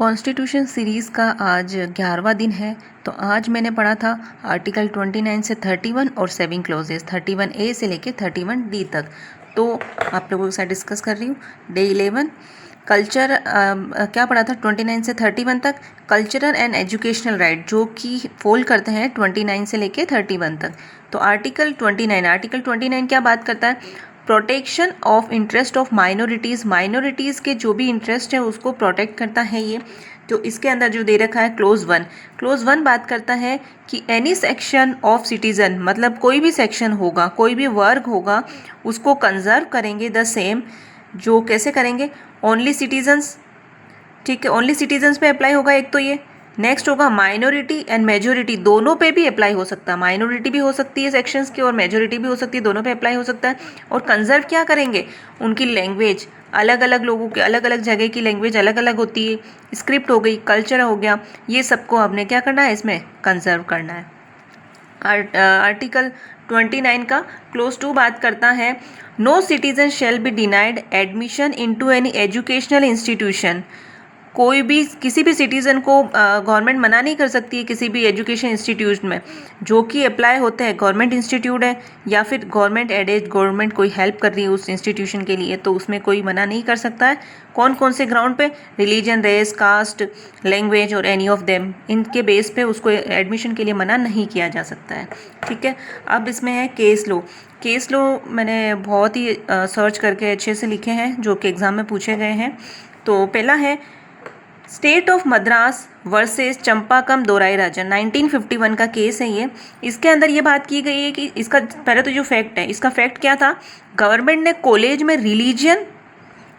Constitution series का आज 11वां दिन है। तो आज मैंने पढ़ा था आर्टिकल 29 से 31 और 7 क्लॉजेस 31A से लेके 31D तक। तो आप लोगों के साथ डिस्कस कर रही हूँ। डे 11 कल्चर क्या पढ़ा था 29 से 31 तक। कल्चरल एंड एजुकेशनल राइट जो कि फॉल करते हैं 29 से लेके 31 तक। तो आर्टिकल 29 क्या बात करता है? Protection of interest of minorities के जो भी इंटरेस्ट है उसको प्रोटेक्ट करता है ये। तो इसके अंदर जो दे रखा है क्लोज वन बात करता है कि एनी सेक्शन ऑफ सिटीज़न, मतलब कोई भी सेक्शन होगा, कोई भी वर्ग होगा, उसको कंजर्व करेंगे द सेम। जो कैसे करेंगे? ओनली सिटीजन्स, ठीक है, ओनली सिटीजन्स पे अप्लाई होगा एक तो ये। नेक्स्ट होगा माइनॉरिटी एंड मेजोरिटी, दोनों पे भी अप्लाई हो सकता है। माइनॉरिटी भी हो सकती है सेक्शंस की और मेजोरिटी भी हो सकती है, दोनों पे अप्लाई हो सकता है। और कंजर्व क्या करेंगे? उनकी लैंग्वेज, अलग अलग लोगों के अलग अलग जगह की लैंग्वेज अलग अलग होती है। स्क्रिप्ट हो गई, कल्चर हो गया, ये सबको हमने क्या करना है? इसमें कंजर्व करना है। आर्टिकल 29 का क्लोज 2 बात करता है no citizen shall be denied admission into any educational institution. कोई भी किसी भी सिटीज़न को गवर्नमेंट मना नहीं कर सकती है किसी भी एजुकेशन इंस्टीट्यूट में जो कि अप्लाई होते हैं। गवर्नमेंट इंस्टीट्यूट है या फिर गवर्नमेंट एडेड, गवर्नमेंट कोई हेल्प कर रही है उस इंस्टीट्यूशन के लिए, तो उसमें कोई मना नहीं कर सकता है। कौन कौन से ग्राउंड पे? रिलीजन, रेस, कास्ट, लैंग्वेज और एनी ऑफ देम, इनके बेस पे उसको एडमिशन के लिए मना नहीं किया जा सकता है। ठीक है, अब इसमें है केस लो मैंने बहुत ही सर्च करके अच्छे से लिखे हैं जो कि एग्ज़ाम में पूछे गए हैं। तो पहला है स्टेट ऑफ मद्रास वर्सेस चंपाकम दोराई-राजन, 1951 का केस है ये। इसके अंदर ये बात की गई है कि इसका पहले तो जो फैक्ट है, इसका फैक्ट क्या था? गवर्नमेंट ने कॉलेज में रिलीजन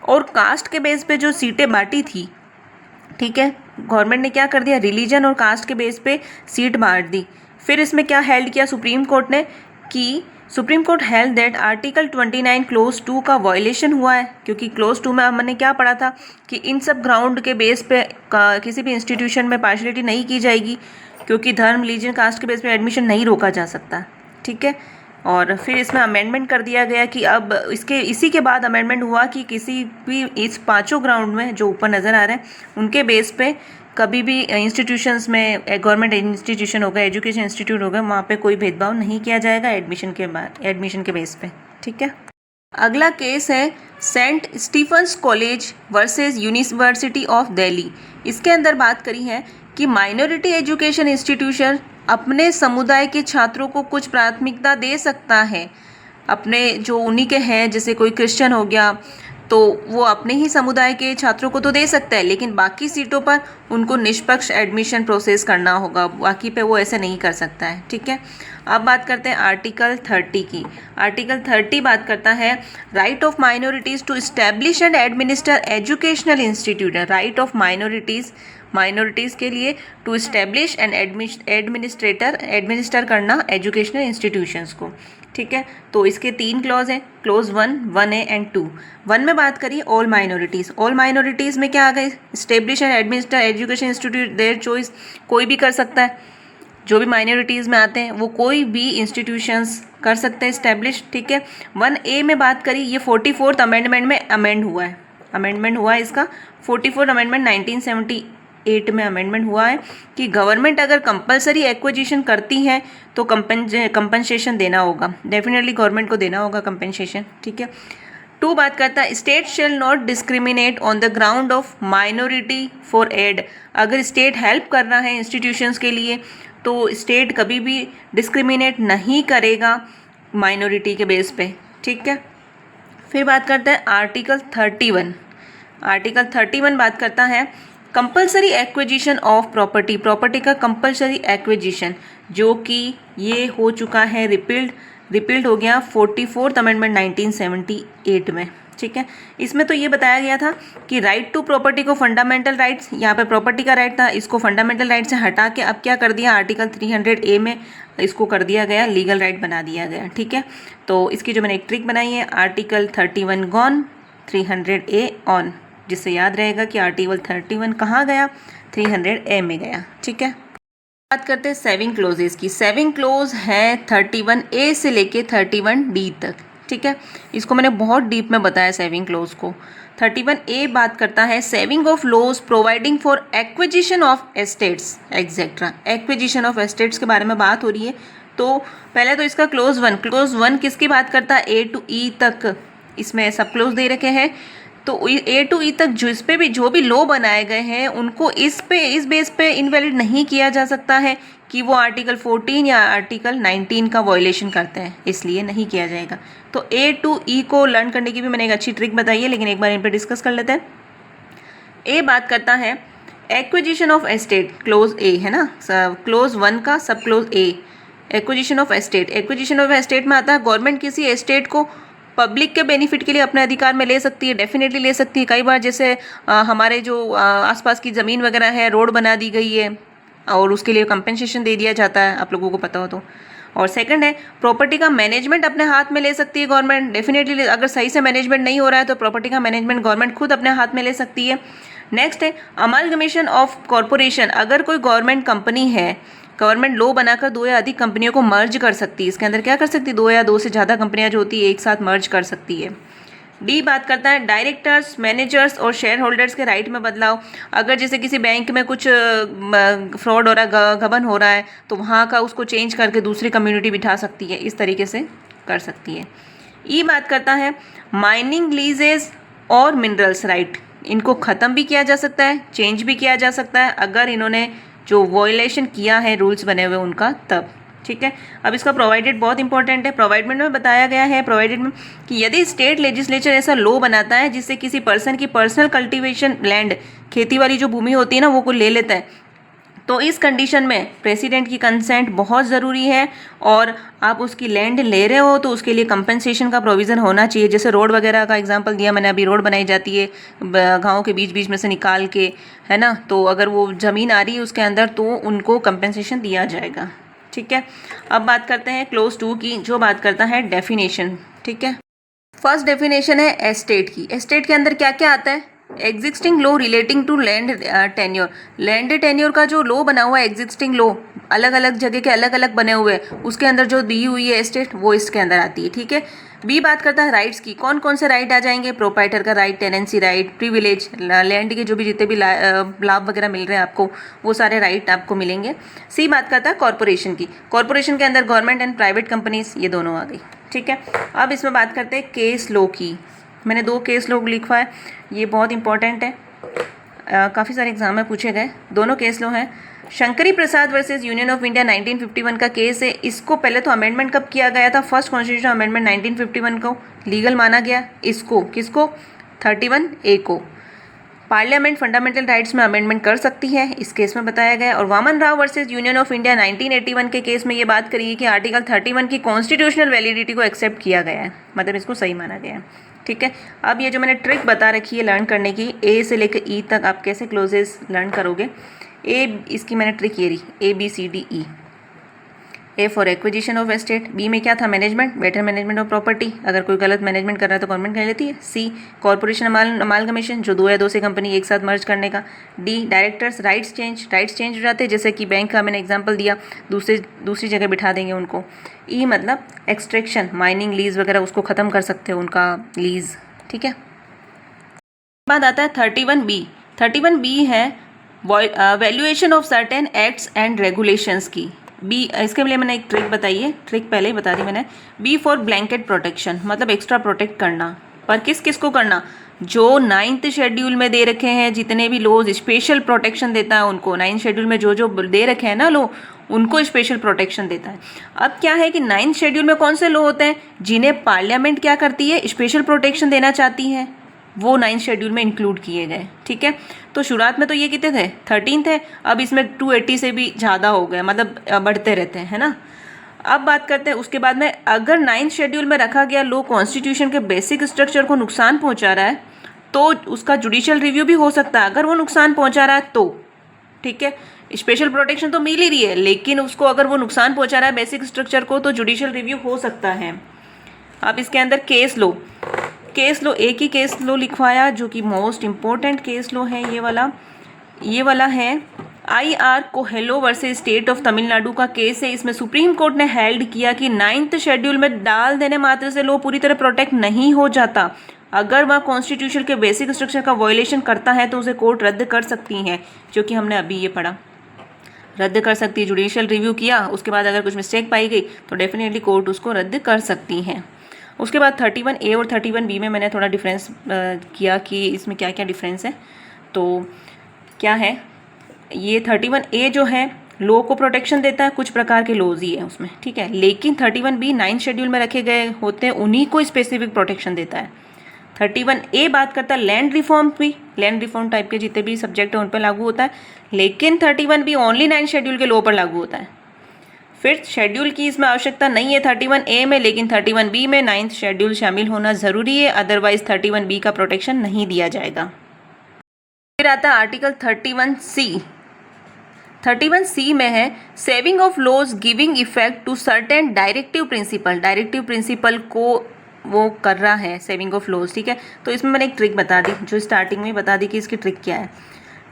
और कास्ट के बेस पे जो सीटें बांटी थी, ठीक है, गवर्नमेंट ने क्या कर दिया? रिलीजन और कास्ट के बेस पे सीट बांट दी। फिर इसमें क्या हेल्ड किया सुप्रीम कोर्ट ने कि supreme court held that article 29 close 2 का वायलेशन हुआ है, क्योंकि क्लोज 2 में हमने क्या पढ़ा था कि इन सब ग्राउंड के बेस पे किसी भी इंस्टीट्यूशन में पार्शलिटी नहीं की जाएगी, क्योंकि धर्म, रिलीजन, कास्ट के बेस पे एडमिशन नहीं रोका जा सकता। ठीक है, और फिर इसमें अमेंडमेंट कर दिया गया कि अब इसी के बाद अमेंडमेंट हुआ कि किसी भी इस पांचों ग्राउंड में जो ऊपर नज़र आ रहे हैं उनके बेस पे कभी भी इंस्टीट्यूशंस में, गवर्नमेंट इंस्टीट्यूशन होगा, एजुकेशन इंस्टीट्यूट होगा, वहाँ पे कोई भेदभाव नहीं किया जाएगा एडमिशन के बेस पे। ठीक है, अगला केस है Saint Stephen's college versus university of Delhi. इसके अंदर बात करी है कि माइनॉरिटी एजुकेशन इंस्टीट्यूशन अपने समुदाय के छात्रों को कुछ प्राथमिकता दे सकता है। अपने जो उन्हीं के हैं, जैसे कोई क्रिश्चियन हो गया तो वो अपने ही समुदाय के छात्रों को तो दे सकता है, लेकिन बाकी सीटों पर उनको निष्पक्ष एडमिशन प्रोसेस करना होगा, बाकी पे वो ऐसे नहीं कर सकता है। ठीक है, अब बात करते हैं आर्टिकल 30 की। आर्टिकल 30 बात करता है right of minorities to establish and administer educational institute. Right of minorities के लिए टू इस्टेब्लिश एंड एडमिनिस्टर करना एजुकेशनल इंस्टीट्यूशंस को। ठीक है, तो इसके 3 क्लॉज हैं, क्लॉज 1, 1A एंड 2। 1 में बात करिए ऑल माइनॉरिटीज़ में क्या आ गए? Establish and administer education institute, their choice, कोई भी कर सकता है। जो भी माइनॉरिटीज़ में आते हैं वो कोई भी इंस्टीट्यूशंस कर सकते हैं इस्टेब्लिश। ठीक है, 1A में बात करी, ये 44th अमेंडमेंट में अमेंड हुआ है इसका। 44th अमेंडमेंट 1978 में अमेंडमेंट हुआ है कि गवर्नमेंट अगर कंपलसरी एक्विजिशन करती है तो कंपनसेशन देना होगा, डेफिनेटली गवर्नमेंट को देना होगा कंपनसेशन। ठीक है, 2 बात करता है state shall not discriminate on the ground of minority for aid. अगर स्टेट हेल्प कर रहा है इंस्टीट्यूशंस के लिए तो स्टेट कभी भी डिस्क्रिमिनेट नहीं करेगा माइनॉरिटी के बेस पे। ठीक है, फिर बात करते हैं आर्टिकल 31 बात करता है कंपलसरी एक्विजिशन ऑफ प्रॉपर्टी का कंपलसरी एक्विजिशन, जो कि ये हो चुका है रिपील्ड हो गया 44th अमेंडमेंट 1978 में। ठीक है, इसमें तो ये बताया गया था कि राइट टू प्रॉपर्टी को फंडामेंटल राइट्स, यहाँ पे प्रॉपर्टी का राइट था, इसको फंडामेंटल राइट से हटा के अब क्या कर दिया? आर्टिकल 300A में इसको कर दिया गया, लीगल राइट बना दिया गया। ठीक है, तो इसकी जो मैंने एक ट्रिक बनाई है, आर्टिकल 31 गॉन, 300A ऑन, जिससे याद रहेगा कि आर्टिकल 31 कहाँ गया? 300A में गया। ठीक है, बात करते हैं 7 क्लोजेस की। 7 क्लोज है 31A से लेके 31D तक। ठीक है, इसको मैंने बहुत डीप में बताया 7 क्लोज को। 31A बात करता है saving of laws providing for acquisition of estates etcetera. Acquisition of estates के बारे में बात हो रही है। तो पहले तो इसका क्लोज वन किसकी बात करता है? A to E तक इसमें सब क्लोज दे रखे हैं। तो A to E तक जो भी लॉ बनाए गए हैं उनको इस बेस पे इनवैलिड नहीं किया जा सकता है कि वो आर्टिकल 14 या आर्टिकल 19 का वायलेशन करते हैं, इसलिए नहीं किया जाएगा। तो A to E को लर्न करने की भी मैंने एक अच्छी ट्रिक बताई है, लेकिन एक बार इन पर डिस्कस कर लेते हैं। A बात करता है acquisition of estate, close A है ना, क्लोज 1 का सब close A। Acquisition of estate में आता है गवर्नमेंट किसी एस्टेट को पब्लिक के बेनिफिट के लिए अपने अधिकार में ले सकती है, डेफिनेटली ले सकती है। कई बार जैसे हमारे जो आसपास की ज़मीन वगैरह है, रोड बना दी गई है और उसके लिए कंपेंसेशन दे दिया जाता है, आप लोगों को पता हो तो। और सेकंड है प्रॉपर्टी का मैनेजमेंट अपने हाथ में ले सकती है गवर्नमेंट, डेफिनेटली। अगर सही से मैनेजमेंट नहीं हो रहा है तो प्रॉपर्टी का मैनेजमेंट गवर्नमेंट खुद अपने हाथ में ले सकती है। नेक्स्ट है अमालगमेशन ऑफ कॉरपोरेशन। अगर कोई गवर्नमेंट कंपनी है, गवर्नमेंट लॉ बनाकर 2 या अधिक कंपनियों को मर्ज कर सकती है। इसके अंदर क्या कर सकती है? 2 या 2 से ज़्यादा कंपनियां जो होती है एक साथ मर्ज कर सकती है। डी बात करता है डायरेक्टर्स, मैनेजर्स और शेयर होल्डर्स के राइट में बदलाव। अगर जैसे किसी बैंक में कुछ फ्रॉड हो रहा है, गबन हो रहा है, तो वहाँ का उसको चेंज करके दूसरी कम्युनिटी बिठा सकती है, इस तरीके से कर सकती है। ई बात करता है माइनिंग लीजेस और मिनरल्स राइट। इनको ख़त्म भी किया जा सकता है, चेंज भी किया जा सकता है अगर इन्होंने जो वॉयलेशन किया है रूल्स बने हुए उनका, तब। ठीक है। अब इसका प्रोवाइडेड बहुत इंपॉर्टेंट है। प्रोवाइडेड में बताया गया है प्रोवाइडेड में कि यदि स्टेट लेजिस्लेचर ऐसा लॉ बनाता है जिससे किसी पर्सन की पर्सनल कल्टीवेशन लैंड, खेती वाली जो भूमि होती है ना, वो को ले लेता है, तो इस कंडीशन में प्रेसिडेंट की कंसेंट बहुत ज़रूरी है। और आप उसकी लैंड ले रहे हो तो उसके लिए कंपनसेशन का प्रोविज़न होना चाहिए। जैसे रोड वगैरह का एग्जांपल दिया मैंने, अभी रोड बनाई जाती है गाँव के बीच बीच में से निकाल के, है ना, तो अगर वो ज़मीन आ रही है उसके अंदर तो उनको कंपनसेशन दिया जाएगा। ठीक है। अब बात करते हैं क्लोज 2 की, जो बात करता है डेफिनेशन। ठीक है। फर्स्ट डेफिनेशन है एस्टेट की। एस्टेट के अंदर क्या क्या आता है? Existing law relating to land tenure. Land tenure का जो लॉ बना हुआ है, एग्जिस्टिंग लॉ अलग अलग जगह के अलग अलग बने हुए हैं, उसके अंदर जो दी हुई है एस्टेट वो इसके अंदर आती है। ठीक है। बी बात करता है राइट्स की। कौन कौन से राइट आ जाएंगे? प्रोप्राइटर का right, tenancy right, privilege, land के जो भी जितने भी लाभ वगैरह मिल रहे हैं आपको, वो सारे राइट आपको मिलेंगे। सी बात करता है कॉर्पोरेशन की। कॉर्पोरेशन के अंदर गवर्नमेंट एंड प्राइवेट कंपनीज, ये दोनों आ गई। ठीक है। अब इसमें बात करते हैं केस लॉ की। मैंने 2 केस लॉ लिखा है, ये बहुत इंपॉर्टेंट है, काफ़ी सारे एग्जाम में पूछे गए। दोनों केस लॉ हैं। शंकरी प्रसाद वर्सेस यूनियन ऑफ इंडिया 1951 का केस है। इसको पहले तो अमेंडमेंट कब किया गया था? फर्स्ट कॉन्स्टिट्यूशन अमेंडमेंट 1951 को लीगल माना गया। इसको किसको? 31A को। पार्लियामेंट फंडामेंटल राइट्स में अमेंडमेंट कर सकती है, इस केस में बताया गया। और Waman Rao versus union of India 1981 के केस में ये बात करी है कि आर्टिकल 31 की कॉन्स्टिट्यूशनल वैलिडिटी को एक्सेप्ट किया गया है, मतलब इसको सही माना गया है। ठीक है। अब ये जो मैंने ट्रिक बता रखी है लर्न करने की, ए से लेकर ई तक आप कैसे क्लोजेस लर्न करोगे। इसकी मैंने ट्रिक ये रही, ABCDE। A for acquisition of estate. B में क्या था? Management, better management of property. अगर कोई गलत मैनेजमेंट कर रहा है तो गवर्नमेंट कर लेती है। सी कॉर्पोरेशन अमालगमेशन, जो 2 या 2 से कंपनी एक साथ मर्ज करने का। डी डायरेक्टर्स राइट्स चेंज हो जाते हैं, जैसे कि बैंक का मैंने एग्जांपल दिया, दूसरी जगह बिठा देंगे उनको। ई मतलब एक्सट्रैक्शन, माइनिंग लीज वगैरह, उसको ख़त्म कर सकते हो उनका लीज। ठीक है। बाद आता है 31B। 31B है valuation of certain acts and regulations की। बी, इसके लिए मैंने एक ट्रिक बताई है, ट्रिक पहले ही बता दी मैंने। बी फॉर ब्लैंकेट प्रोटेक्शन, मतलब एक्स्ट्रा प्रोटेक्ट करना। पर किस को करना? जो 9th शेड्यूल में दे रखे हैं जितने भी लॉज स्पेशल प्रोटेक्शन देता है उनको, 9th शेड्यूल में जो दे रखे हैं ना लॉ, उनको स्पेशल प्रोटेक्शन देता है। अब क्या है कि 9th शेड्यूल में कौन से लॉ होते हैं जिन्हें पार्लियामेंट क्या करती है? स्पेशल प्रोटेक्शन देना चाहती है, वो 9th शेड्यूल में इंक्लूड किए गए। ठीक है। तो शुरुआत में तो ये कितने थे? 13 थे, अब इसमें 280 से भी ज़्यादा हो गए, मतलब बढ़ते रहते हैं, है ना। अब बात करते हैं उसके बाद में, अगर 9th शेड्यूल में रखा गया लॉ कॉन्स्टिट्यूशन के बेसिक स्ट्रक्चर को नुकसान पहुंचा रहा है तो उसका जुडिशियल रिव्यू भी हो सकता है, अगर वो नुकसान पहुंचा रहा है तो। ठीक है। स्पेशल प्रोटेक्शन तो मिल ही रही है, लेकिन उसको अगर वो नुकसान पहुंचा रहा है बेसिक स्ट्रक्चर को, तो जुडिशियल रिव्यू हो सकता है। अब इसके अंदर केस लो, एक ही केस लो लिखवाया जो कि मोस्ट इम्पोर्टेंट केस लो है, ये वाला है IR Coelho versus state of Tamil Nadu का केस है। इसमें सुप्रीम कोर्ट ने हेल्ड किया कि 9th शेड्यूल में डाल देने मात्र से लो पूरी तरह प्रोटेक्ट नहीं हो जाता, अगर वह कॉन्स्टिट्यूशन के बेसिक स्ट्रक्चर का वायलेशन करता है तो उसे कोर्ट रद्द कर सकती है, जो कि हमने अभी ये पढ़ा। रद्द कर सकती है, जुडिशियल रिव्यू किया, उसके बाद अगर कुछ मिस्टेक पाई गई तो डेफिनेटली कोर्ट उसको रद्द कर सकती है। उसके बाद 31A और 31B में मैंने थोड़ा डिफरेंस किया कि इसमें क्या क्या डिफरेंस है। तो क्या है, ये 31A जो है लॉ को प्रोटेक्शन देता है, कुछ प्रकार के लॉज ही है उसमें, ठीक है। लेकिन 31B 9th शेड्यूल में रखे गए होते हैं, उन्हीं को स्पेसिफिक प्रोटेक्शन देता है। 31A बात करता है लैंड रिफॉर्म भी, लैंड रिफॉर्म टाइप के जितने भी सब्जेक्ट है उन पर लागू होता है। लेकिन 31B ओनली 9th शेड्यूल के लॉ पर लागू होता है। फिर शेड्यूल की इसमें आवश्यकता नहीं है 31A में, लेकिन 31B में 9th शेड्यूल शामिल होना ज़रूरी है, अदरवाइज 31B का प्रोटेक्शन नहीं दिया जाएगा। फिर आता है आर्टिकल 31C। 31C में है saving of laws giving effect to certain directive principle. Directive principle को वो कर रहा है सेविंग ऑफ लॉज, ठीक है। तो इसमें मैंने एक ट्रिक बता दी, जो स्टार्टिंग में बता दी कि इसकी ट्रिक क्या है।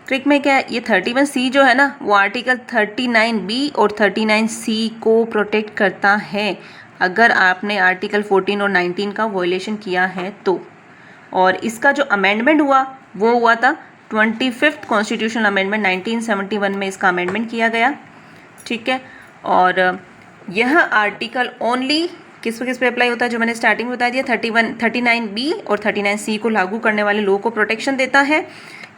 ट्रिक में क्या है, ये 31C जो है ना, वो आर्टिकल 39B और 39C को प्रोटेक्ट करता है अगर आपने आर्टिकल 14 और 19 का वायलेशन किया है तो। और इसका जो अमेंडमेंट हुआ वो हुआ था 25th कॉन्स्टिट्यूशनल अमेंडमेंट 1971 में इसका अमेंडमेंट किया गया, ठीक है। और यह आर्टिकल ओनली किस पे अप्लाई होता है, जो मैंने स्टार्टिंग में बता दिया, 39B और 39C को लागू करने वाले लॉ को प्रोटेक्शन देता है।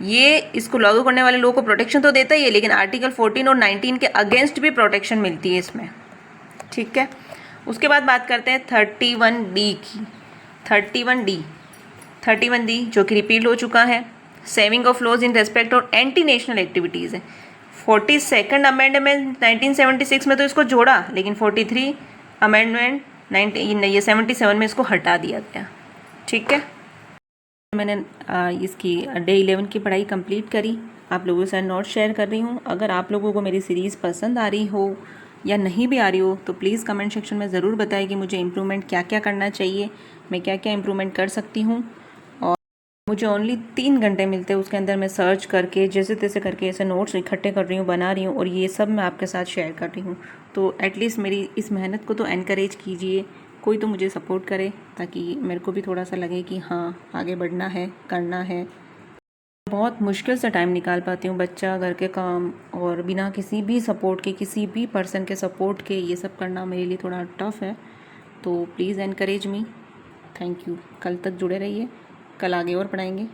ये इसको लागू करने वाले लॉ को प्रोटेक्शन तो देता ही है, लेकिन आर्टिकल 14 और 19 के अगेंस्ट भी प्रोटेक्शन मिलती है इसमें, ठीक है। उसके बाद बात करते हैं 31D की। 31D जो कि रिपीट हो चुका है, saving of laws in respect और एंटी नेशनल एक्टिविटीज़ है। 42nd अमेंडमेंट 1976 में तो इसको जोड़ा, लेकिन 43 अमेंडमेंट 77 में इसको हटा दिया गया, ठीक है। मैंने इसकी डे 11 की पढ़ाई कंप्लीट करी, आप लोगों के साथ नोट शेयर कर रही हूँ। अगर आप लोगों को मेरी सीरीज़ पसंद आ रही हो या नहीं भी आ रही हो तो प्लीज़ कमेंट सेक्शन में ज़रूर बताएं कि मुझे इम्प्रूवमेंट क्या क्या करना चाहिए, मैं क्या क्या इम्प्रूवमेंट कर सकती हूँ। और मुझे ओनली 3 घंटे मिलते हैं, उसके अंदर मैं सर्च करके जैसे तैसे करके ऐसे नोट्स इकट्ठे कर रही हूँ, बना रही हूँ, और ये सब मैं आपके साथ शेयर कर रही हूँ। तो एटलीस्ट मेरी इस मेहनत को तो एनकरेज कीजिए, कोई तो मुझे सपोर्ट करे, ताकि मेरे को भी थोड़ा सा लगे कि हाँ आगे बढ़ना है, करना है। बहुत मुश्किल से टाइम निकाल पाती हूँ, बच्चा, घर के काम, और बिना किसी भी सपोर्ट के, किसी भी पर्सन के सपोर्ट के ये सब करना मेरे लिए थोड़ा टफ है। तो please encourage me. Thank you. कल तक जुड़े रहिए, कल आगे और पढ़ाएंगे।